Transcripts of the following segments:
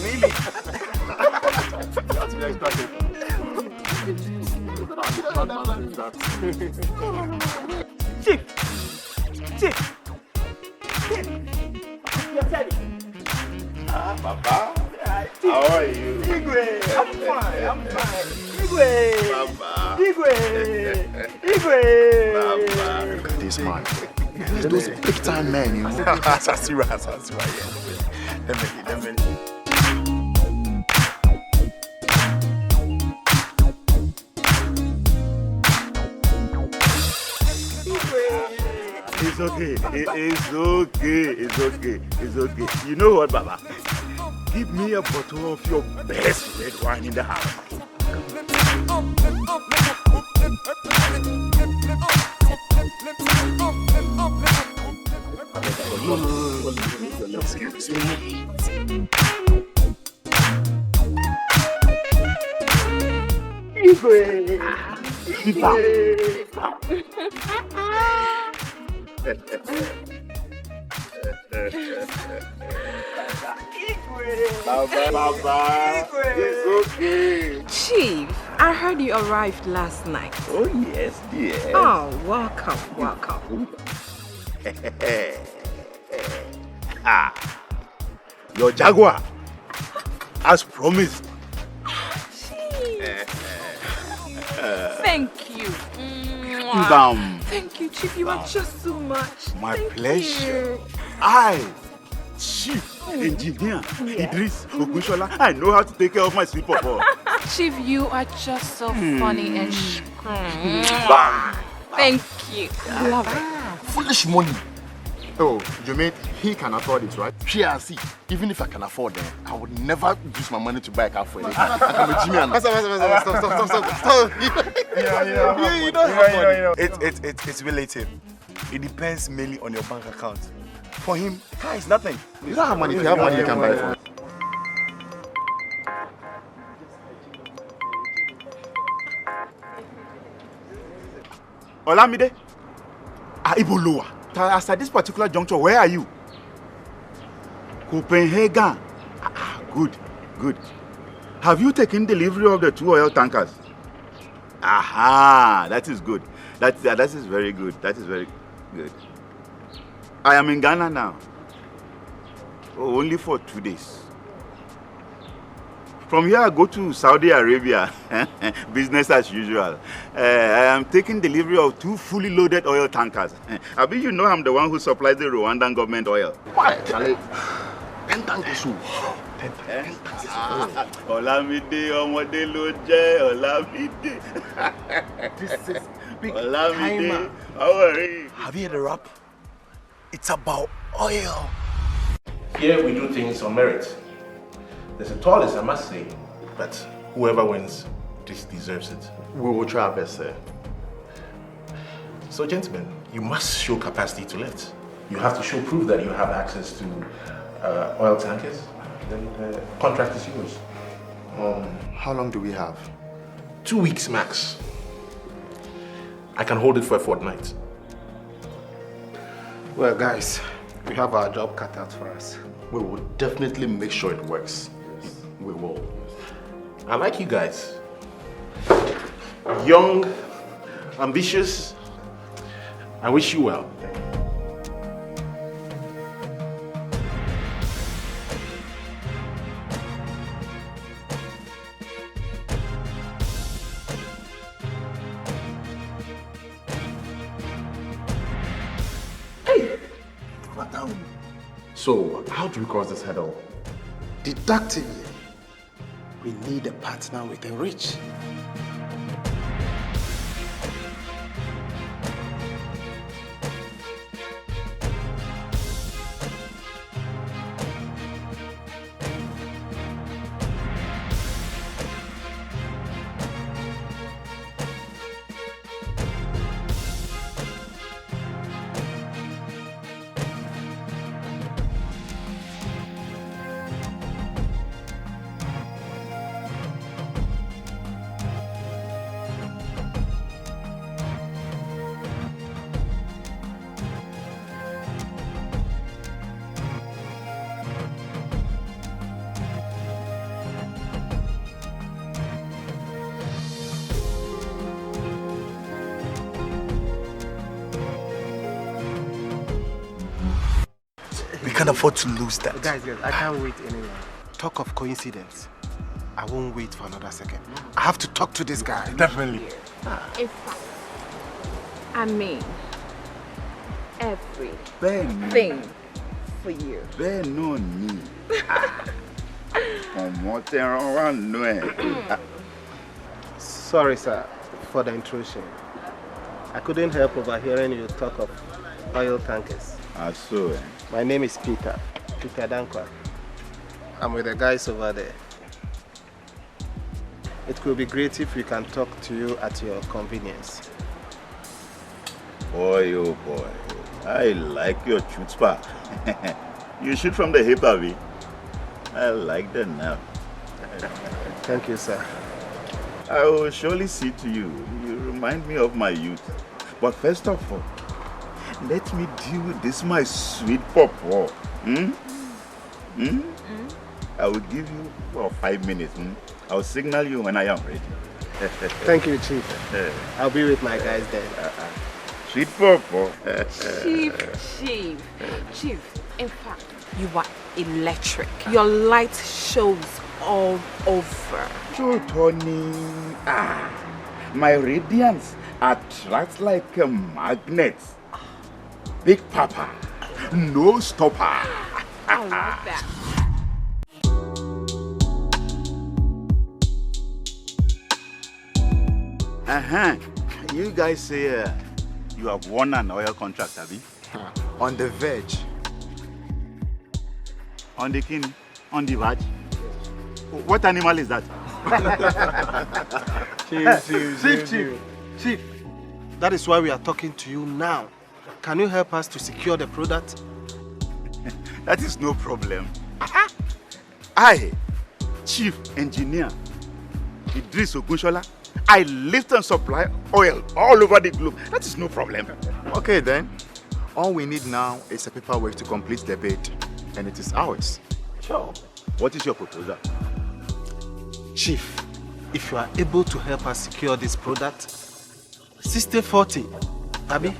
Really? That's very exciting. Chief! Chief! Chief! You're ready. Papa, how are you? Igwe! I'm fine. Igwe! Papa. Igwe! Papa. Look at this man. Those big time men, you know. Sasira, yeah. Definitely. It's okay. It's okay. You know what, Baba? Give me a bottle of your best red wine in the house. Excuse me. Baba, it's okay. Chief, I heard you arrived last night. Oh, yes, dear. Oh, welcome. Your Jaguar, as promised. Thank you. Bam. Thank you, Chief. You are just so much. My Thank pleasure. you. I, Chief Engineer Idris Ogunshola, I know how to take care of my sleeper ball. Chief, you are just so funny and Bam. Thank you. Love it. Foolish money. Oh, you mean he can afford it, right? See, even if I can afford it, I would never use my money to buy a car for it. I'm a Jimmy and stop. You don't have money. It's relative. It depends mainly on your bank account. For him, car is nothing. You don't have money. If you have money, you can buy it for it. Olamide, Iboloa. As at this particular juncture, where are you? Copenhagen. Good. Have you taken delivery of the 2 oil tankers? Aha, that is good. That is very good. That is very good. I am in Ghana now. Oh, only for 2 days. From here, I go to Saudi Arabia. Business as usual. I am taking delivery of 2 fully loaded oil tankers. I bet you know I'm the one who supplies the Rwandan government oil. What? Charlie? 10 tankers. Olamide, Omode Loje, Olamide. This is big Olamide, how are you? Have you heard the rap? It's about oil. Here we do things on merit. There's a tallest, I must say, but whoever wins, this deserves it. We will try our best, sir. So, gentlemen, you must show capacity to lift. You have to show proof that you have access to oil tankers. Then the contract is yours. How long do we have? 2 weeks max. I can hold it for a fortnight. Well, guys, we have our job cut out for us. We will definitely make sure it works. Yes. We will. I like you guys. Young, ambitious. I wish you well. So, how do we cross this hurdle? Deductively, we need a partner with a reach. can't afford to lose that. Guys, I can't wait anymore. Talk of coincidence. I won't wait for another second. I have to talk to this guy. Definitely. In fact, I mean, everything for you. Bẹ́ẹ̀ náà ni. Ọmọ tẹran wà nù ẹ̀. Sorry, sir, for the intrusion. I couldn't help overhearing you talk of oil tankers. So, My name is Peter Dankwa. I'm with the guys over there. It could be great if we can talk to you at your convenience. boy, oh boy. I like your chutzpah. You shoot from the hip, Abby. I like that now. Thank you, sir. I will surely see to you. You remind me of my youth. But first of all, let me deal with this, my sweet pawpaw. I will give you 5 minutes. I will signal you when I am ready. Thank you, Chief. I'll be with my guys then. Sweet pawpaw. Chief, in fact, you are electric. Your light shows all over. So, Tony, my radiance attracts like a magnet. Big Papa, no stopper. I like that. You guys say you have won an oil contract, Abby? On the verge. On the king, on the verge. What animal is that? Chief, that is why we are talking to you now. Can you help us to secure the product? That is no problem. I, Chief Engineer Idris Ogunshola, I lift and supply oil all over the globe. That is no problem. Okay then. All we need now is a paperwork to complete the bid, and it is ours. Sure. What is your proposal? Chief, if you are able to help us secure this product, 60-40, Abby?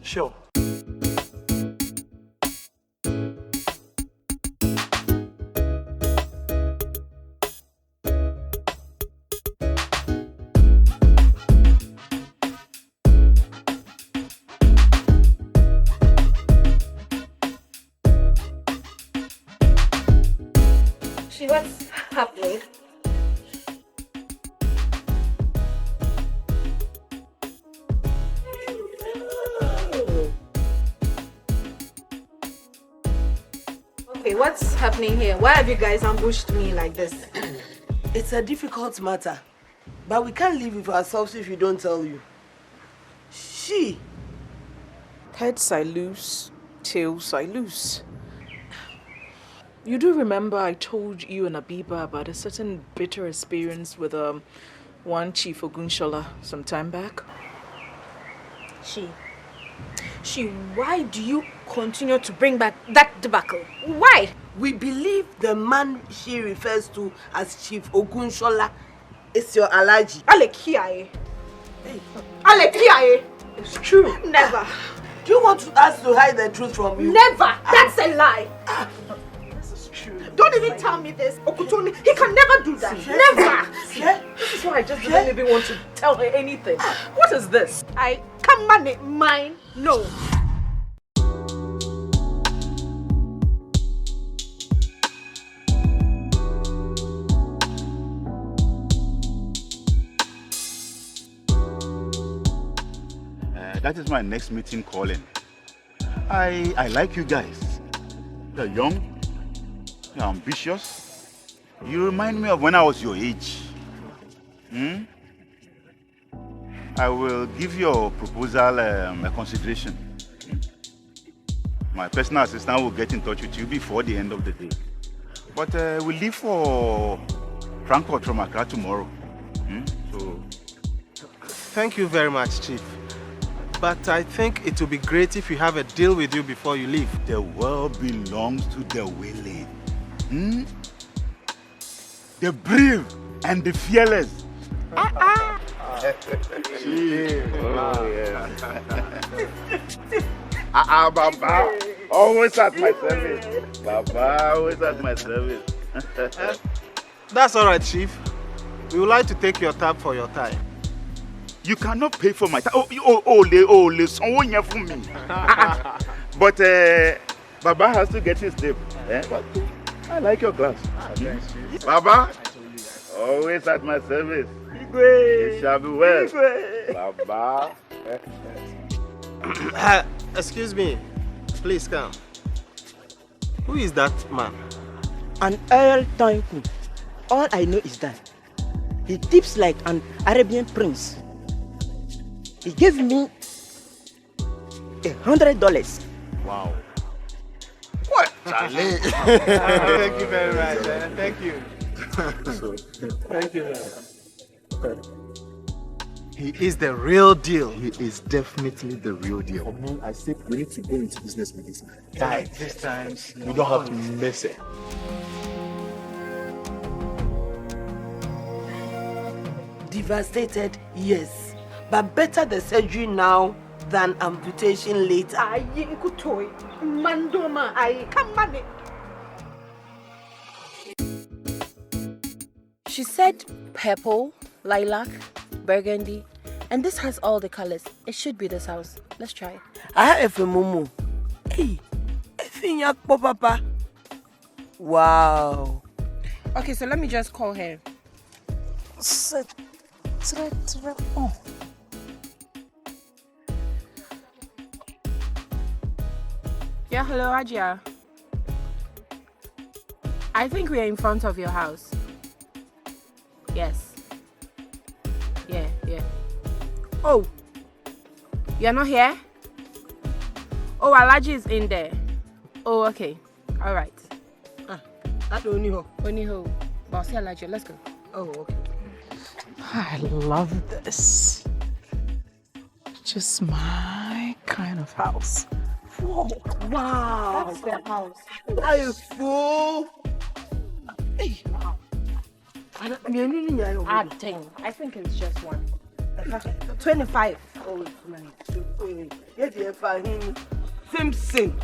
Sure. What's happening? Okay, what's happening here? Why have you guys ambushed me like this? It's a difficult matter, but we can't live with ourselves if you don't tell you. Heads I lose, tails I lose. You do remember I told you and Abiba about a certain bitter experience with one Chief Ogunshola some time back? She, why do you continue to bring back that debacle? Why? We believe the man she refers to as Chief Ogunshola is your allergy. Alekiaye. Alekiaye. It's true. Never. Do you want us to hide the truth from you? Never. That's a lie. Don't even tell me this. Okutoni, he can never do that. Never. This is why I just didn't even want to tell her anything. What is this? I can't manage mine. No. That is my next meeting calling. I like you guys. You're young. You're ambitious. You remind me of when I was your age. I will give your proposal a consideration. My personal assistant will get in touch with you before the end of the day. But we'll leave for Frankfurt from Accra tomorrow. So, Thank you very much, Chief. But I think it would be great if you have a deal with you before you leave. the world belongs to the willing. The brave and the fearless. Baba, always at my service. Baba, always at my service. That's all right, Chief. We would like to take your tab for your time. You cannot pay for my time. Oh, someone here for me. But Baba has to get his tip. But I like your glass. Baba, always at my service. It shall be well. Baba. Excuse me. Please come. Who is that man? An oil tycoon. All I know is that he tips like an Arabian prince. He gave me $100. Wow. What? Charlie. Thank you very much. Thank you. Thank you. He is the real deal. He is definitely the real deal. I said we need to go into business with this man. Guys, this time we don't have to miss it. Devastated, yes. But better the surgery now than amputation later. Aye, Nkutoi. Mandoma, aye, come on. She said purple, lilac, burgundy, and this has all the colors. It should be this house. Let's try. I have a mumu. Hey, I papa. Wow. Okay, so let me just call her. Yeah, hello, Ajia. I think we are in front of your house. Yes. Yeah. Oh, you're not here? Oh, Alaji is in there. Oh, okay. All right. That's Oniho. Oniho. Bossy Alaji, let's go. Oh, okay. I love this. Just my kind of house. Whoa. Wow. That's their house. Are you fool? Hey. Acting. I think it's just one. 25. Oh, same.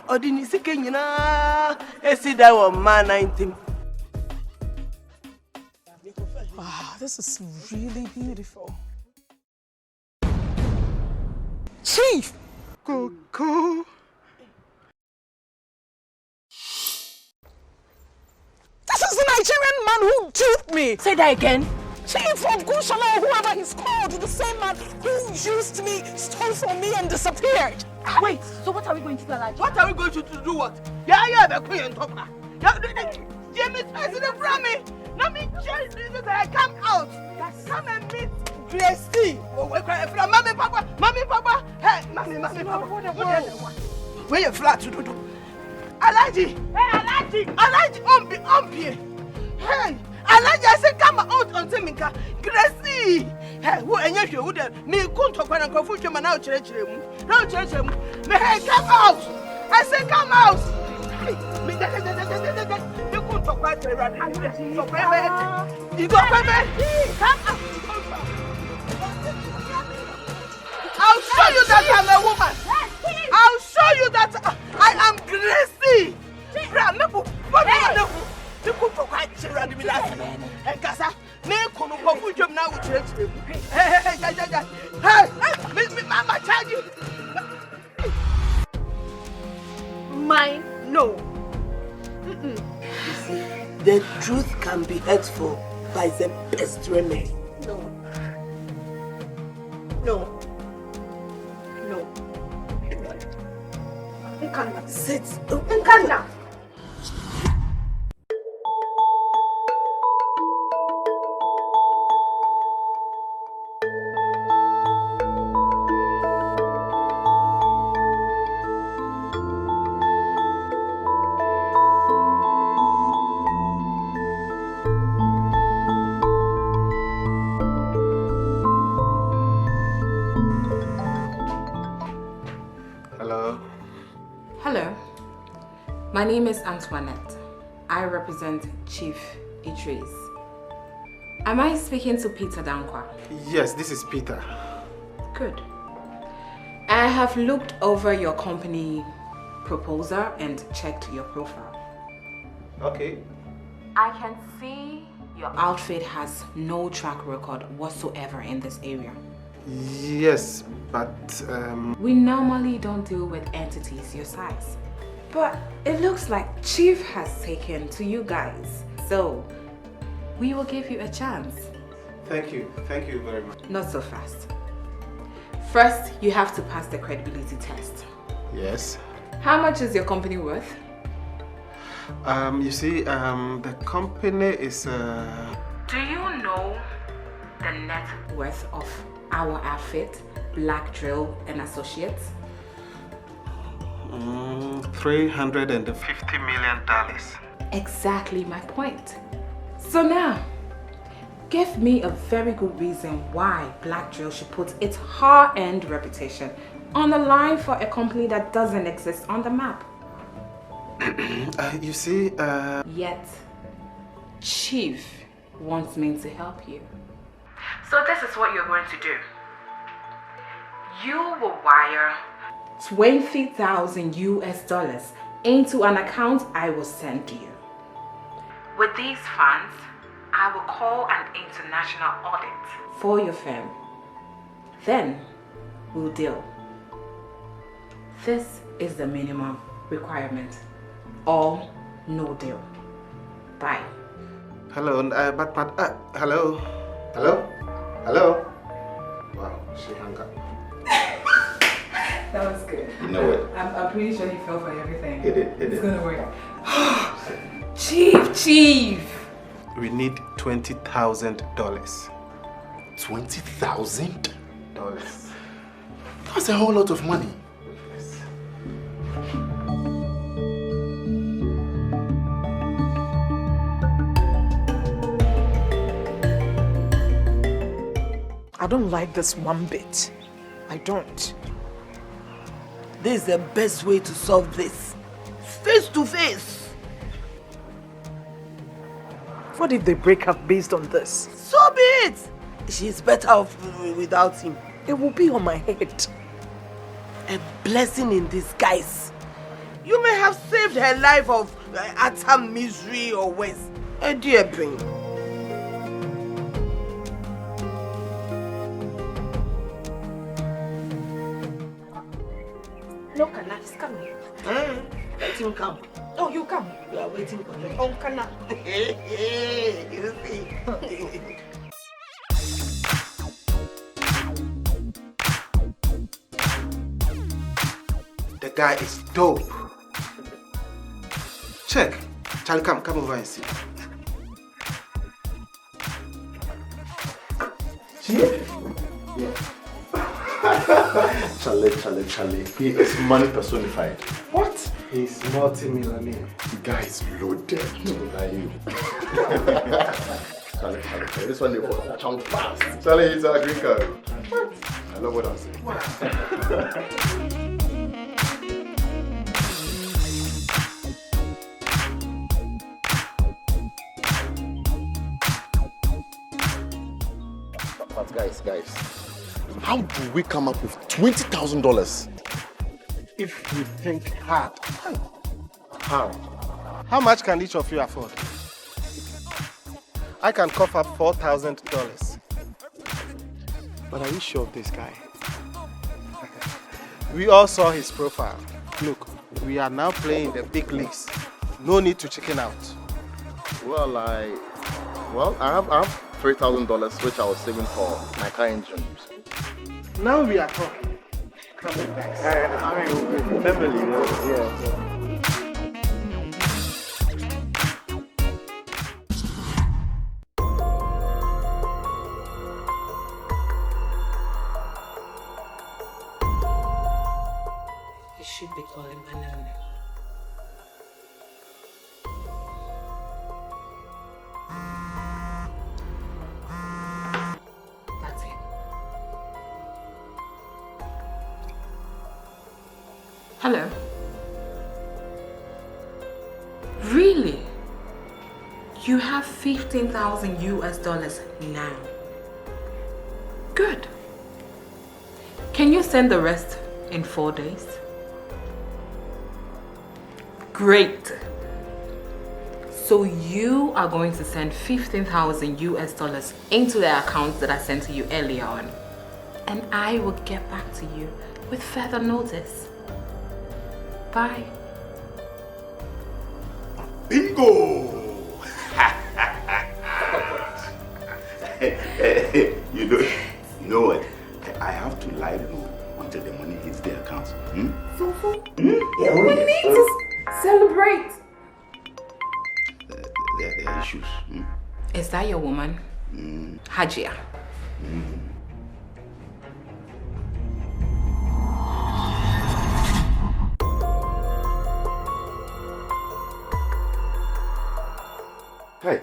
Oh, didn't you see Kenya? I see that one man 19. Wow, this is really beautiful. Chief! Coco. This is the Nigerian man who duped me! Say that again. Chief of Gushala, or whoever he's called, the same man who used me, stole from me, and disappeared. Wait, so what are we going to do, Alaji? What are we going to do? What? Yeah, the queen top. James President from me. Let me just I come out. Come and meet Gracie. Oh, we're crying from Mommy, Papa. Hey, Mommy, Papa. Where you flat to do? Alaji. Hey, Alaji, Ombi. Hey, Alaji, I said come out on Timika. Gracie. Hey, who and you who there? Me couldn't talk when I go for you, man. Now, church. Me, hey, come out. I said come out. Me, you couldn't talk right around. You go, baby. Come out. I'll show you that I'm a woman. I'll show you that I am Gracie. You could talk right around me last night. And Casa, me couldn't go for you now with church. Hey, Mama, charge you. Mine, no. You see, the truth can be hurtful by the best remedy. No. Sit. Nkanda. Hello. My name is Antoinette. I represent Chief Idris. Am I speaking to Peter Dankwa? Yes, this is Peter. Good. I have looked over your company proposal and checked your profile. Okay. I can see your outfit has no track record whatsoever in this area. Yes, but We normally don't deal with entities your size. But it looks like Chief has taken to you guys. So, we will give you a chance. thank you very much. Not so fast. First, you have to pass the credibility test. Yes. How much is your company worth? You see, the company is Do you know the net worth of our outfit, Black Drill and Associates? $350 million. Exactly my point. So now, give me a very good reason why Black Drill should put its high-end reputation on the line for a company that doesn't exist on the map. You see, Yet, Chief wants me to help you. So this is what you're going to do. You will wire 20,000 US dollars into an account I will send you. With these funds, I will call an international audit for your firm. Then, we'll deal. This is the minimum requirement. Or no deal. Bye. hello, hello? Wow, she hung up. That was good. You know what? I'm pretty sure you fell for everything. It did. It's gonna work. Chief! We need $20,000. $20,000? Dollars. That's a whole lot of money. I don't like this one bit. I don't. This is the best way to solve this. Face to face. What if they break up based on this? So be it. She's better off without him. It will be on my head. A blessing in disguise. You may have saved her life of utter misery or worse. A dear pain. No, Kana, he's coming. Let him come. Oh, you come. We are waiting for him. Oh, Kana. You see. The guy is dope. Check. Charlie, come over and see. Charlie. He is money personified. What? He's multi-millionaire. The guy is loaded. Are you? Charlie. This one is for chunk fast. Charlie, he's a green card. I love what I'm saying. But guys, how do we come up with $20,000? If you think hard. How? How much can each of you afford? I can cough up $4,000. But are you sure of this guy? We all saw his profile. Look, we are now playing the big leagues. No need to chicken out. Well, I have $3,000 which I was saving for my car engine. Now we are talking. Come on, guys. I mean, family, yeah. You should be calling my name. That's it. Hello? Really? You have 15,000 US dollars now. Good. Can you send the rest In 4 days? Great. So you are going to send $15,000 into the account that I sent to you earlier on. And I will get back to you with further notice. Bye. Bingo! You know what? I have to lie low until the money hits the account. Fufu, we need to celebrate. There are issues. Is that your woman? Hajia. Hi.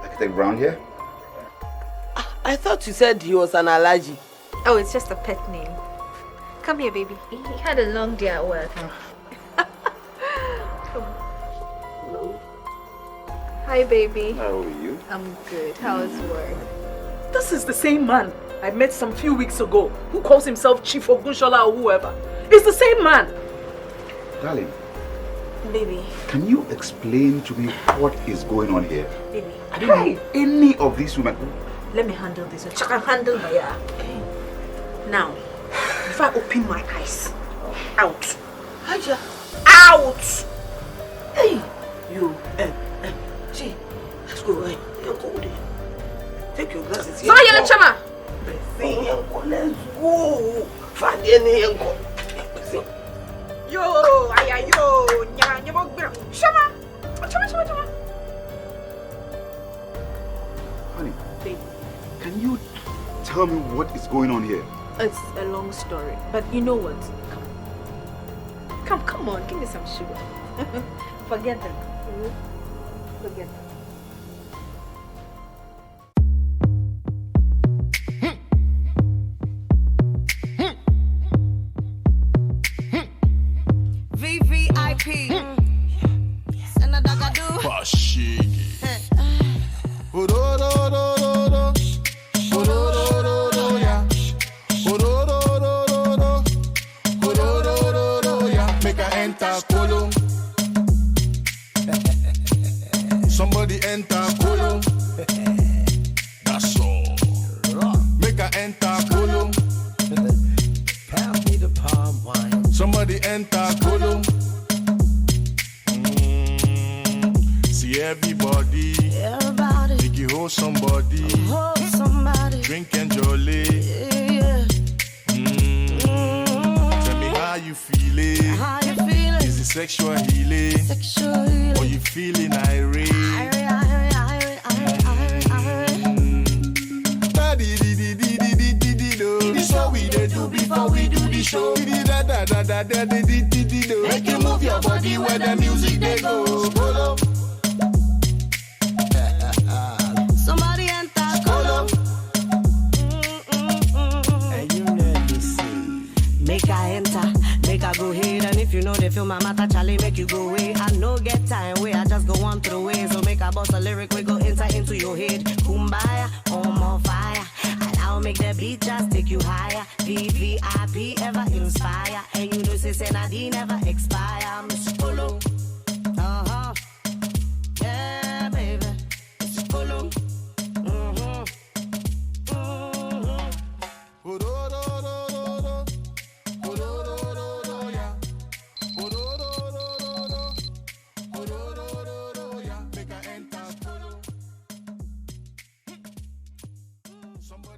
Architect Brown here? I thought you said he was an allergy. Oh, it's just a pet name. Come here, baby. He had a long day at work. Hi, baby. How are you? I'm good. How's work? This is the same man I met some few weeks ago who calls himself Chief Ogunshola or whoever. It's the same man. Darling, Baby. can you explain to me what is going on here? Baby. I don't know any of these women. Let me handle this. I can handle my Now, if I open my eyes, out. Haja, out. Hey, you, see, let's go away. Take your glasses. So you chama. Let's go. Find any uncle. Yo, yo, Shama. Honey, can you tell me what is going on here? It's a long story, but you know what? Come on, give me some sugar. Forget them. Forget them. VVIP. Somebody enter Kolo. That's all. Make her enter Kolo. Pass me the palm wine. Somebody enter Kolo. See everybody. Make you hold somebody. Drink and jolly. Tell me how you feeling. Is it sexual healing? Or you feeling irate? This what we dey do before we do the show. Make you move your body where the music they go. Somebody enter Kolo. And you never see. Make I enter, make I go ahead. And if you know they feel my matter, Charlie, make you go away. I no get time, way I just go on through the way. So make I bust a lyric, we go enter into your head. Kumbaya, on fire. And I'll make the beat just take you higher. VVIP ever inspire. And you know, say Nadine never expire.